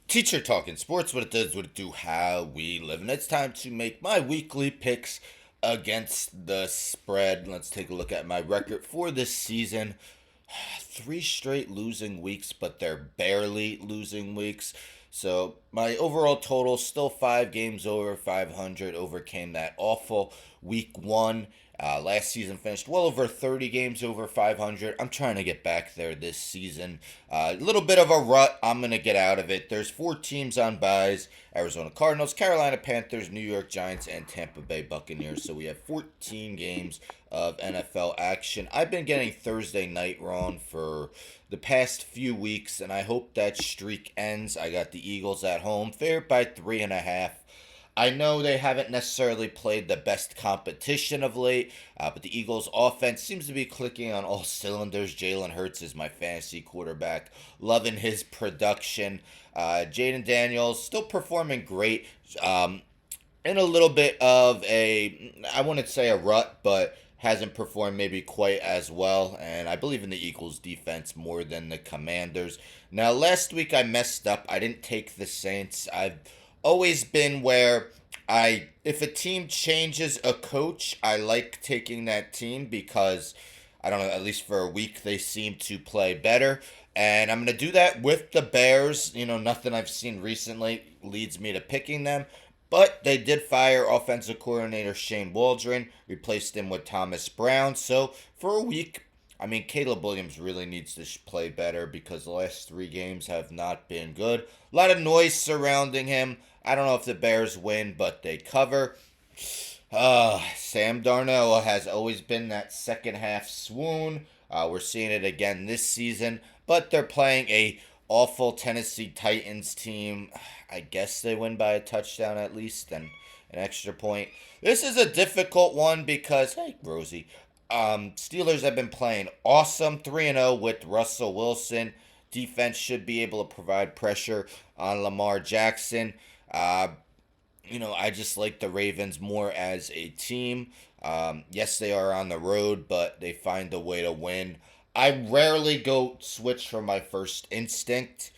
Teacher talking sports, what it does, what it do, how we live. And it's time to make my weekly picks against the spread. Let's take a look at my record for this season. Three straight losing weeks, but they're barely losing weeks. So my overall total still 5 games over 500. Overcame that awful week one. Last season finished well over 30 games over 500. I'm trying to get back there this season. A little bit of a rut. I'm going to get out of it. There's 4 teams on byes: Arizona Cardinals, Carolina Panthers, New York Giants, and Tampa Bay Buccaneers. So we have 14 games of NFL action. I've been getting Thursday night wrong for the past few weeks, and I hope that streak ends. I got the Eagles at home, favored by 3.5. I know they haven't necessarily played the best competition of late, but the Eagles' offense seems to be clicking on all cylinders. Jalen Hurts is my fantasy quarterback. Loving his production. Jaden Daniels still performing great. In a little bit of I wouldn't say a rut, but hasn't performed maybe quite as well. And I believe in the Eagles' defense more than the Commanders. Now, last week I messed up. I didn't take the Saints. I've always been where if a team changes a coach, I like taking that team because I don't know, at least for a week they seem to play better. And I'm going to do that with the Bears. Nothing I've seen recently leads me to picking them. But they did fire offensive coordinator Shane Waldron, replaced him with Thomas Brown. So for a week, I mean, Caleb Williams really needs to play better because the last 3 games have not been good. A lot of noise surrounding him. I don't know if the Bears win, but they cover. Sam Darnold has always been that second half swoon. We're seeing it again this season, but they're playing a awful Tennessee Titans team. I guess they win by a touchdown at least and an extra point. This is a difficult one because, hey, Rosie, Steelers have been playing awesome, 3-0 with Russell Wilson. Defense should be able to provide pressure on Lamar Jackson. I just like the Ravens more as a team. Yes, they are on the road, but they find a way to win. I rarely go switch from my first instinct,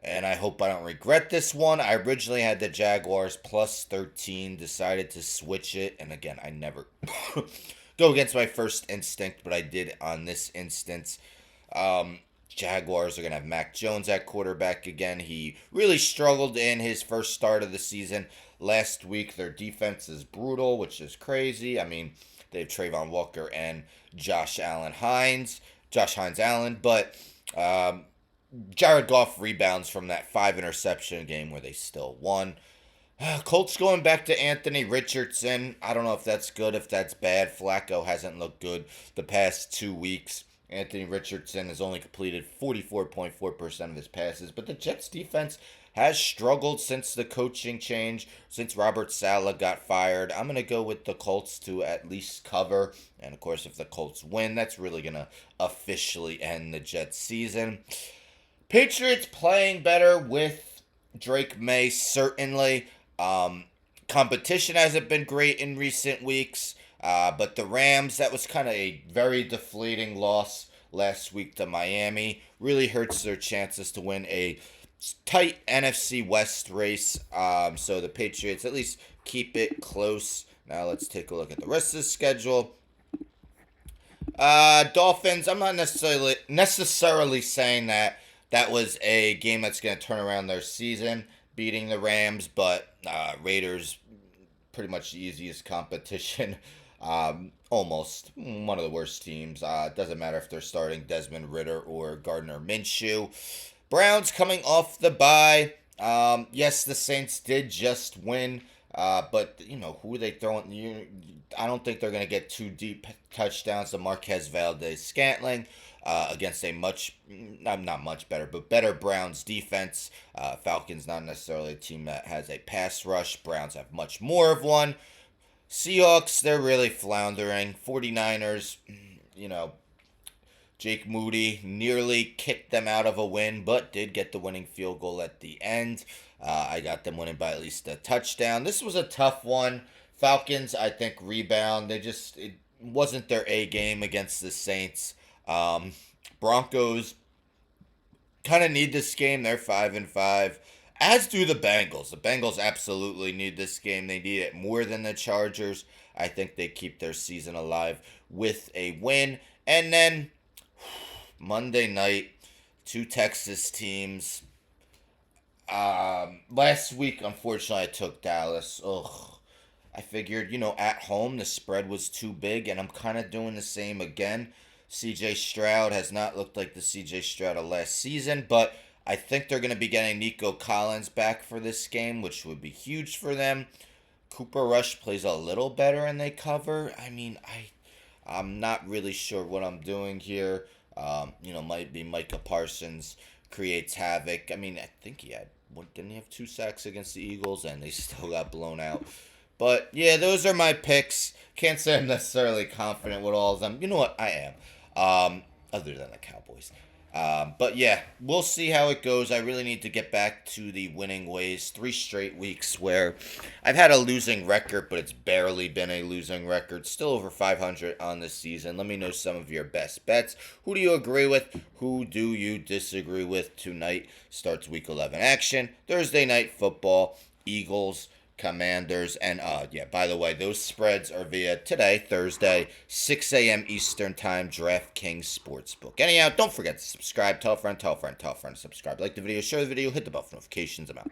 and I hope I don't regret this one. I originally had the Jaguars plus 13, decided to switch it, and again, I never go against my first instinct, but I did on this instance. Jaguars are going to have Mac Jones at quarterback again. He really struggled in his first start of the season. Last week, their defense is brutal, which is crazy. I mean, they have Trayvon Walker and Josh Hines Allen, but Jared Goff rebounds from that 5 interception game where they still won. Colts going back to Anthony Richardson. I don't know if that's good, if that's bad. Flacco hasn't looked good the past 2 weeks. Anthony Richardson has only completed 44.4% of his passes, but the Jets defense has struggled since the coaching change, since Robert Saleh got fired. I'm going to go with the Colts to at least cover. And of course, if the Colts win, that's really going to officially end the Jets season. Patriots playing better with Drake May, certainly. Competition hasn't been great in recent weeks. But the Rams, that was kind of a very deflating loss last week to Miami. Really hurts their chances to win a tight NFC West race. So the Patriots at least keep it close. Now let's take a look at the rest of the schedule. Dolphins, I'm not necessarily saying that was a game that's going to turn around their season, beating the Rams, but Raiders, pretty much the easiest competition. Almost one of the worst teams. Doesn't matter if they're starting Desmond Ritter or Gardner Minshew. Browns coming off the bye. Yes, the Saints did just win, but who are they throwing? I don't think they're going to get 2 deep touchdowns to Marquez Valdez-Scantling against a not much better, but better Browns defense. Falcons not necessarily a team that has a pass rush. Browns have much more of one. Seahawks, they're really floundering. 49ers, Jake Moody nearly kicked them out of a win, but did get the winning field goal at the end. I got them winning by at least a touchdown. This was a tough one. Falcons, I think, rebound. It wasn't their A game against the Saints. Broncos kind of need this game. They're 5-5. As do the Bengals. The Bengals absolutely need this game. They need it more than the Chargers. I think they keep their season alive with a win. And then Monday night, two Texas teams. Last week, unfortunately, I took Dallas. Ugh. I figured, at home the spread was too big, and I'm kind of doing the same again. CJ Stroud has not looked like the CJ Stroud of last season, but I think they're going to be getting Nico Collins back for this game, which would be huge for them. Cooper Rush plays a little better and they cover. I mean, I'm not really sure what I'm doing here. Might be Micah Parsons creates havoc. I mean, I think he had, what, didn't he have 2 sacks against the Eagles and they still got blown out? But yeah, those are my picks. Can't say I'm necessarily confident with all of them. You know what? I am. Other than the Cowboys. But yeah, we'll see how it goes. I really need to get back to the winning ways. 3 straight weeks where I've had a losing record, but it's barely been a losing record. Still over 500 on this season. Let me know some of your best bets. Who do you agree with? Who do you disagree with? Tonight starts week 11 action. Thursday night football. Eagles, Commanders, and yeah, by the way, those spreads are via today, Thursday, 6 a.m. Eastern Time, DraftKings Sportsbook. Anyhow, don't forget to subscribe, tell a friend, tell a friend, tell a friend to subscribe. Like the video, share the video, hit the bell for notifications. I'm out.